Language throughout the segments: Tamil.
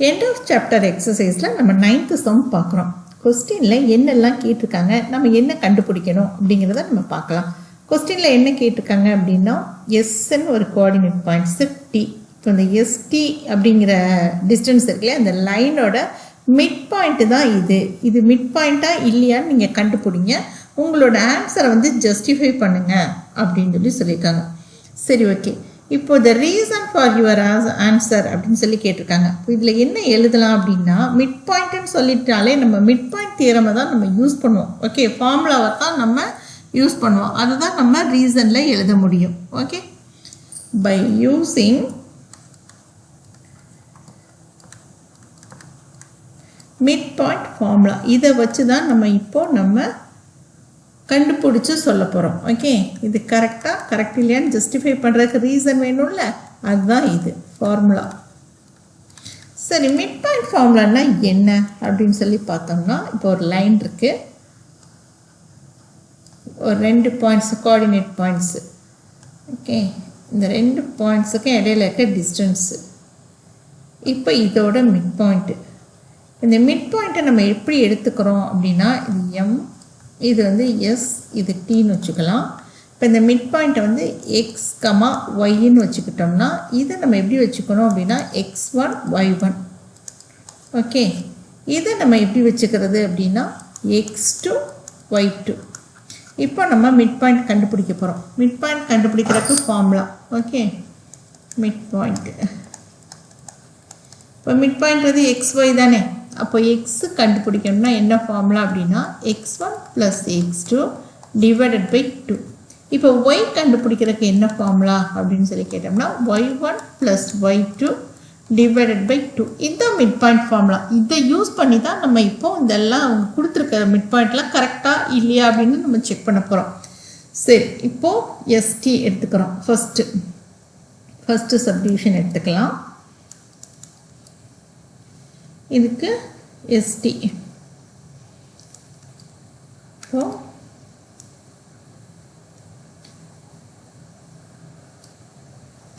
எண்ட் ஆஃப் சாப்டர் எக்ஸசைஸில் நம்ம 9th சம் பார்க்குறோம். கொஸ்டினில் என்னெல்லாம் கேட்டிருக்காங்க, நம்ம என்ன கண்டுபிடிக்கணும் அப்படிங்கிறத நம்ம பார்க்கலாம். கொஸ்டினில் என்ன கேட்டிருக்காங்க அப்படின்னா, எஸ்ன்னு ஒரு கோஆர்டினேட் பாயிண்ட்ஸு டி. இப்போ இந்த எஸ்டி அப்படிங்கிற டிஸ்டன்ஸ் இருக்குல்ல, அந்த லைனோட மிட் பாயிண்ட்டு தான் இது மிட் பாயிண்ட்டாக இல்லையான்னு நீங்கள் கண்டுபிடிங்க. உங்களோட ஆன்சரை வந்து ஜஸ்டிஃபை பண்ணுங்கள் அப்படின்னு சொல்லியிருக்காங்க. சரி, ஓகே. இப்போ the reason for your answer அப்படின்னு சொல்லி கேட்டிருக்காங்க. இப்போ இதில் என்ன எழுதலாம் அப்படின்னா, மிட் பாயிண்ட்டுன்னு சொல்லிட்டாலே நம்ம மிட் பாயிண்ட் தியரமை தான் நம்ம யூஸ் பண்ணுவோம். ஓகே, ஃபார்முலாவை தான் நம்ம யூஸ் பண்ணுவோம். அதுதான் நம்ம ரீசனில் எழுத முடியும். Okay, by using mid point formula, இதை வச்சு தான் நம்ம கண்டுபிடிச்சி சொல்ல போகிறோம். ஓகே, இது கரெக்ட் இல்லையான்னு ஜஸ்டிஃபை பண்ணுறதுக்கு ரீசன் வேணும்ல, அதுதான் இது ஃபார்முலா. சரி, மிட் பாயிண்ட் ஃபார்முலான்னா என்ன அப்படின்னு சொல்லி பார்த்தோம்னா, இப்போ ஒரு லைன் இருக்குது, ஒரு 2 பாயிண்ட்ஸ் கோஆர்டினேட் பாயிண்ட்ஸு. ஓகே, இந்த 2 பாயிண்ட்ஸுக்கும் இடையில இருக்க டிஸ்டன்ஸு. இப்போ இதோட மிட் பாயிண்ட்டு. இந்த மிட் பாயிண்ட்டை நம்ம எப்படி எடுத்துக்கிறோம் அப்படின்னா, இது எம், இது வந்து எஸ், இது டீன்னு வச்சுக்கலாம். இப்போ இந்த மிட் பாயிண்ட்டை வந்து எக்ஸ் கமா ஒய்ன்னு வச்சுக்கிட்டோம்னா, இதை நம்ம எப்படி வச்சுக்கணும் அப்படின்னா x1 y1. ஓகே, இதை நம்ம எப்படி வச்சுக்கிறது அப்படின்னா x2 y2. இப்போ நம்ம மிட் பாயிண்ட் கண்டுபிடிக்க போகிறோம். மிட் பாயிண்ட் கண்டுபிடிக்கிறதுக்கு ஃபார்முலா. Okay, mid point. இப்போ மிட் பாயிண்ட் வந்து xy தானே. அப்போ எக்ஸு கண்டுபிடிக்கணும்னா என்ன ஃபார்முலா அப்படின்னா x1 + x2 டிவைடட் பை 2. இப்போ ஒய் கண்டுபிடிக்கிறதுக்கு என்ன ஃபார்முலா அப்படின்னு சொல்லி கேட்டோம்னா y1 + y2 டிவைடட் பை 2. இதுதான் மிட் பாயிண்ட் ஃபார்முலா. இதை யூஸ் பண்ணி தான் நம்ம இப்போ இதெல்லாம் அவங்க கொடுத்துருக்க மிட் பாயிண்ட்லாம் கரெக்டாக இல்லையா அப்படின்னு நம்ம செக் பண்ண போகிறோம். சரி, இப்போது எஸ்டி எடுத்துக்கிறோம். ஃபஸ்ட்டு சப்டிவிஷன் எடுத்துக்கலாம். இதுக்கு எஸ்டி.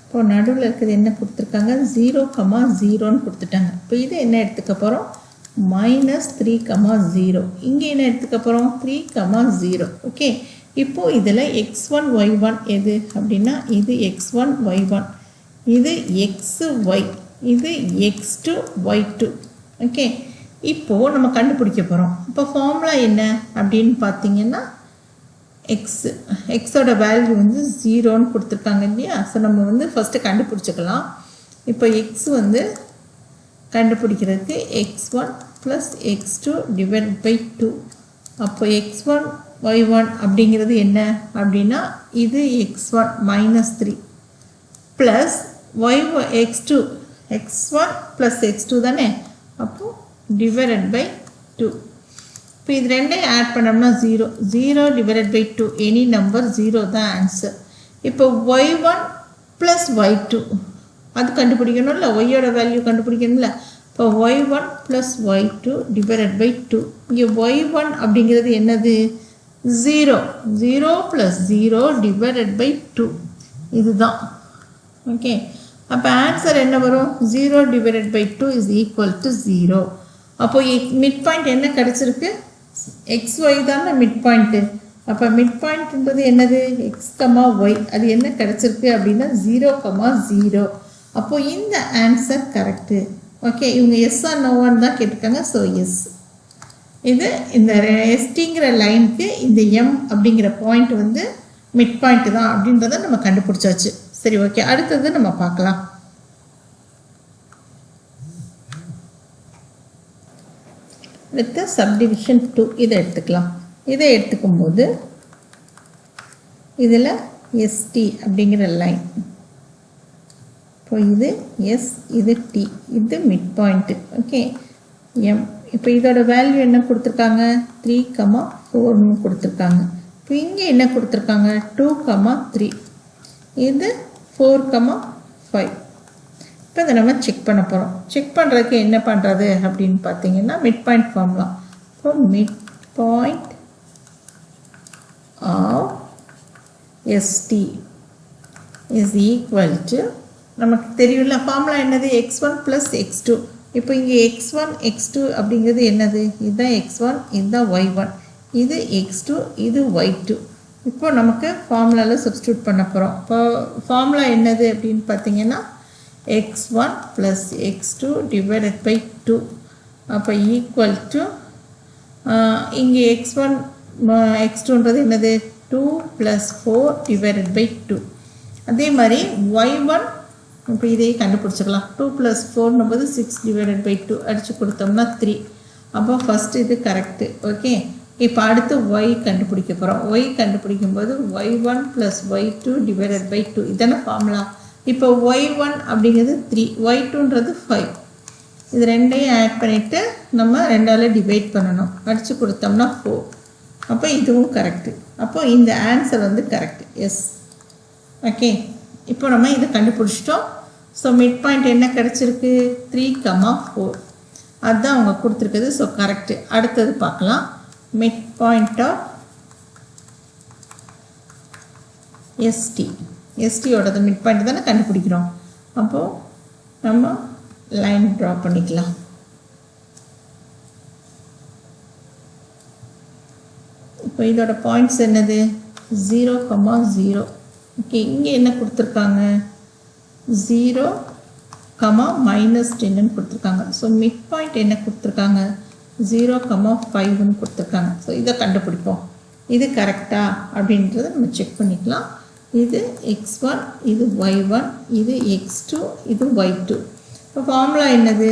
இப்போ நடுவில் இருக்கிறது என்ன கொடுத்துருக்காங்க, 0,0ன்னு கொடுத்துட்டாங்க. இப்போ இது என்ன எடுத்துக்க போகிறோம், -3,0. இங்கே என்ன எடுத்துக்க போகிறோம், 3,0. ஓகே, இப்போது இதில் x1 y1 எது அப்படின்னா, இது x1 y1, இது xy, இது x2 y2. ஓகே, இப்போது நம்ம கண்டுபிடிக்க போகிறோம். இப்போ ஃபார்முலா என்ன அப்படின்னு பார்த்தீங்கன்னா, எக்ஸோட வேல்யூ வந்து 0ன்னு கொடுத்துருக்காங்க இல்லையா. ஸோ நம்ம வந்து ஃபஸ்ட்டு கண்டுபிடிச்சிக்கலாம். இப்போ எக்ஸ் வந்து கண்டுபிடிக்கிறதுக்கு x1 + x2 டிவைட் பை 2. அப்போ x1 y1 அப்படிங்கிறது என்ன அப்படின்னா, இது x1 -3 plus x2 x1 + x2 தானே. அப்போது டிவைடட் பை 2. இப்போ இது ரெண்டையும் ஆட் பண்ணோம்னா 0 டிவைடட் பை 2, எனி நம்பர் 0 தான் ஆன்சர். இப்போ y1 + y2 அது கண்டுபிடிக்கணும்ல, ஒய்யோட வேல்யூ கண்டுபிடிக்கணும்ல. இப்போ y1 + y2 டிவைடட் பை 2. இங்கே y1 அப்படிங்கிறது என்னது, 0 + 0 டிவைடட் பை 2, இதுதான். ஓகே, அப்போ ஆன்சர் என்ன வரும், 0 டிவைடட் பை 2 = 0. அப்போ மிட் பாயிண்ட் என்ன கிடச்சிருக்கு, xy தானே மிட் பாயிண்ட்டு. அப்போ மிட் பாயிண்ட்ன்றது என்னது, x, y. அது என்ன கிடச்சிருக்கு அப்படின்னா 0,0. அப்போது இந்த ஆன்சர் கரெக்டு. ஓகே, இவங்க எஸ்ஸா நோவான்னு தான் கேட்டிருக்காங்க. So S. இது இந்த எஸ்டிங்கிற லைனுக்கு இந்த எம் அப்படிங்கிற பாயிண்ட் வந்து மிட் பாயிண்ட் தான் அப்படின்றத நம்ம கண்டுபிடிச்சாச்சு. சரி, ஓகே, அடுத்தது நம்ம பார்க்கலாம். அடுத்த சப்டிவிஷன் 2 இதை எடுத்துக்கலாம். இதை எடுத்துக்கும்போது இதில் எஸ்டி அப்படிங்கிற லைன். இப்போ இது எஸ், இது டி, இது மிட் பாயிண்ட்டு. Okay, M. இப்போ இதோட வேல்யூ என்ன கொடுத்துருக்காங்க, 3,4ன்னு கொடுத்துருக்காங்க. இப்போ இங்கே என்ன கொடுத்துருக்காங்க, 2,3, இது 4,5. இப்போ இதை நம்ம செக் பண்ண போகிறோம். செக் பண்ணுறதுக்கு என்ன பண்ணுறது அப்படின்னு பார்த்தீங்கன்னா, மிட் பாயிண்ட் ஃபார்முலா. இப்போ mid point of ST is equal to, நமக்கு தெரியும்ல ஃபார்முலா என்னது, x1 + x2 இப்போ இங்கே x1 x2 அப்படிங்கிறது என்னது? இதுதான் x1, இதுதான் y1, இது x2, இது y2. இப்போ நமக்கு ஃபார்முலாவில் சப்ஸ்டியூட் பண்ண போகிறோம். இப்போ ஃபார்முலா என்னது அப்படின்னு பார்த்தீங்கன்னா x1 + x2 டிவைடட் பை 2. அப்போ ஈக்குவல் டு இங்கே x1 x2ன்றது என்னது? 2 + 4 டிவைடட் பை 2. அதே மாதிரி y1 இப்போ இதையே கண்டுபிடிச்சிக்கலாம். 2 + 4 6 டிவைடட் பை 2 அடித்து கொடுத்தோம்னா 3. அப்போ ஃபஸ்ட்டு இது கரெக்டு. ஓகே, இப்போ அடுத்து y கண்டுபிடிக்க போகிறோம். y கண்டுபிடிக்கும் போது y1 + y2 டிவைடட் பை 2 இதான ஃபார்முலா. இப்போ y1 அப்படிங்கிறது 3, y2ன்றது 5. இது ரெண்டையும் ஆட் பண்ணிவிட்டு நம்ம 2ஆல் டிவைட் பண்ணணும். அடித்து கொடுத்தோம்னா 4. அப்போ இதுவும் கரெக்டு. அப்போ இந்த ஆன்சர் வந்து கரெக்டு. S, okay. இப்போ நம்ம இதை கண்டுபிடிச்சிட்டோம். ஸோ மிட் பாயிண்ட் என்ன கிடச்சிருக்கு? 3, 4. அதுதான் அவங்க கொடுத்துருக்குது. So correct. அடுத்தது பார்க்கலாம். Mid point of SD. எஸ்டியோடது மிட் பாயிண்ட் தானே கண்டுபிடிக்கிறோம். அப்போது நம்ம லைன் ட்ரா பண்ணிக்கலாம். இப்போ இதோட பாயிண்ட்ஸ் என்னது? 0, 0. ஓகே, இங்கே என்ன கொடுத்துருக்காங்க? 0, -10ன்னு கொடுத்துருக்காங்க. ஸோ மிட் பாயிண்ட் என்ன கொடுத்துருக்காங்க? 0, 5ன்னு கொடுத்துருக்காங்க. ஸோ இதை கண்டுபிடிப்போம். இது கரெக்டா அப்படின்றத நம்ம செக் பண்ணிக்கலாம். இது x1, இது y1, இது x2, இது y2. இப்போ ஃபார்முலா என்னது?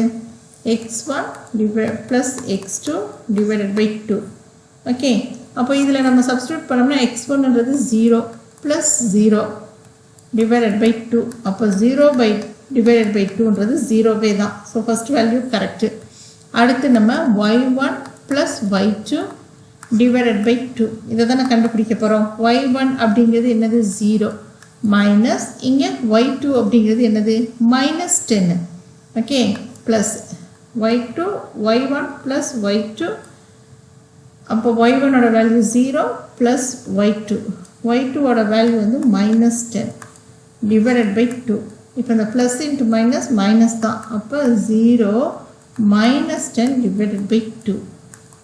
x1 + x2 divided by 2. Okay, அப்போ இதில் நம்ம சப்ஸ்டியூட் பண்ணோம்னா x1ன்றது 0 + 0 டிவைடட் பை 2. அப்போ 0 டிவைடட் பை 2ன்றது 0வே தான். So first value correct. அடுத்து நம்ம y1 + y2 டிவைடட் பை 2 இதை தான் நான் கண்டுபிடிக்க போகிறோம். y1 அப்படிங்கிறது என்னது? 0 மைனஸ் இங்கே y2 அப்படிங்கிறது என்னது? -10. Okay, plus y1 + y2. அப்போ y1ஓட வேல்யூ 0 ப்ளஸ் y2. y2ஓட வேல்யூ வந்து -10 டிவைடட் பை 2. இப்போ இந்த ப்ளஸ் இன்ட்டு மைனஸ் தான். அப்போ 0 -10 டிவைடட் பை 2.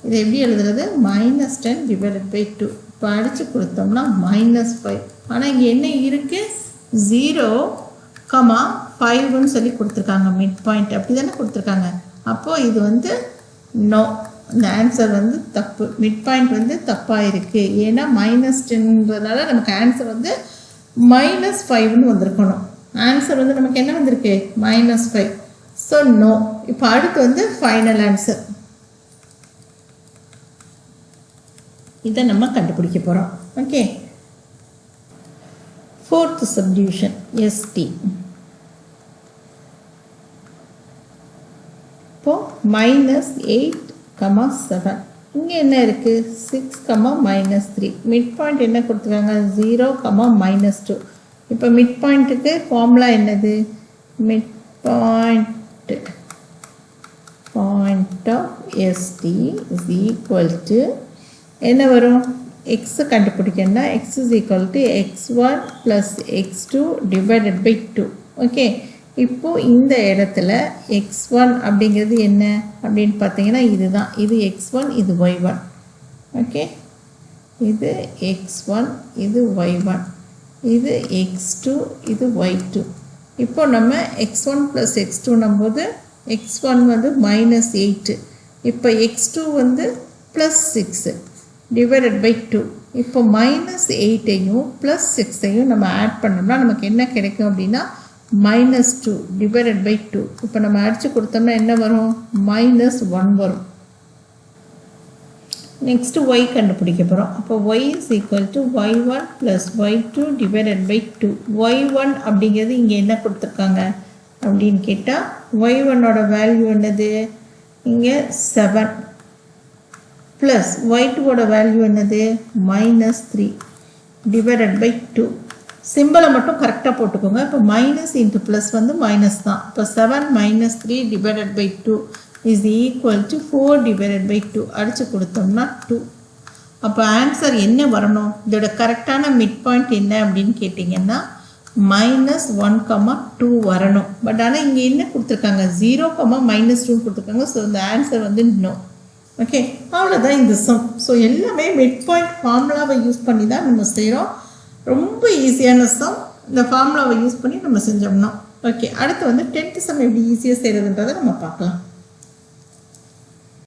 இதை எப்படி எழுதுறது? -10 டிவைடட் பை 2. இப்போ அடித்து கொடுத்தோம்னா -5. ஆனால் இங்கே என்ன இருக்குது? 0, 5ன்னு சொல்லி கொடுத்துருக்காங்க. மிட் பாயிண்ட் அப்படி தானே கொடுத்துருக்காங்க. அப்போது இது வந்து நோ, இந்த ஆன்சர் வந்து தப்பு. மிட் பாயிண்ட் வந்து தப்பாக இருக்குது. ஏன்னா -10ன்றதுனால நமக்கு ஆன்சர் வந்து -5ன்னு வந்திருக்கணும். ஆன்சர் வந்து நமக்கு என்ன வந்திருக்கு? -5. So no. இப்போ அடுத்து வந்து ஃபைனல் ஆன்சர். இதை நம்ம கண்டுபிடிக்க போகிறோம். Okay, 4th subdivision ST. இப்போது -8, 7. இங்கே என்ன இருக்குது? 6, -3. மிட் பாயிண்ட் என்ன கொடுத்துருக்காங்க? 0, -2. இப்போ மிட் பாயிண்ட்டுக்கு ஃபார்முலா என்னது? Mid point of ST is equal to என்ன வரும்? x கண்டுபிடிக்கணும்னா x is equal to x1 + x2 divided by 2. Okay, இப்போது இந்த இடத்துல x1 அப்படிங்கிறது என்ன அப்படின்னு பார்த்தீங்கன்னா இதுதான். இது x1, இது y1. ஓகே, இது x1, இது y1, இது x2, இது y2. இப்போ நம்ம x1 + x2 நம்போது x1 வந்து -8. இப்போ x2 வந்து +6 டிவைடட் பை 2. இப்போ -8ஐயும் +6ஐயும் நம்ம ஆட் பண்ணோம்னா நமக்கு என்ன கிடைக்கும் அப்படின்னா -2 டிவைடட் பை 2. இப்போ நம்ம அடித்து கொடுத்தோம்னா என்ன வரும்? -1 வரும். நெக்ஸ்ட்டு y கண்டுபிடிக்க போகிறோம். அப்போ y is equal to y1 + y2 divided by 2. y1 அப்படிங்கிறது இங்கே என்ன கொடுத்துருக்காங்க அப்படின்னு கேட்டால் y1ஓட வேல்யூ என்னது? இங்கே 7 ப்ளஸ் y2ஓட வேல்யூ என்னது? -3 டிவைடட் பை 2. சிம்பிளை மட்டும் கரெக்டாக போட்டுக்கோங்க. இப்போ மைனஸ் இன்ட்டு ப்ளஸ் வந்து மைனஸ் தான். இப்போ 7 - 3 divided by 2 is equal to 4 divided by 2. அடித்து கொடுத்தோம்னா 2. அப்போ ஆன்சர் என்ன வரணும்? இதோட கரெக்டான மிட் பாயிண்ட் என்ன அப்படின்னு கேட்டிங்கன்னா minus 1, 2 வரணும். பட் ஆனால் இங்கே என்ன கொடுத்துருக்காங்க 0, -2 கொடுத்துருக்காங்க. ஸோ இந்த ஆன்சர் வந்து நோ. ஓகே, அவ்வளோதான் இந்த சம். ஸோ எல்லாமே மிட் பாயிண்ட் ஃபார்முலாவை யூஸ் பண்ணி தான் நம்ம செய்கிறோம். ரொம்ப ஈஸியான சம். இந்த ஃபார்முலாவை யூஸ் பண்ணி நம்ம செஞ்சோம்னா ஓகே. அடுத்து வந்து 10th சம் எப்படி ஈஸியாக செய்கிறதுன்றதை நம்ம பார்க்கலாம்.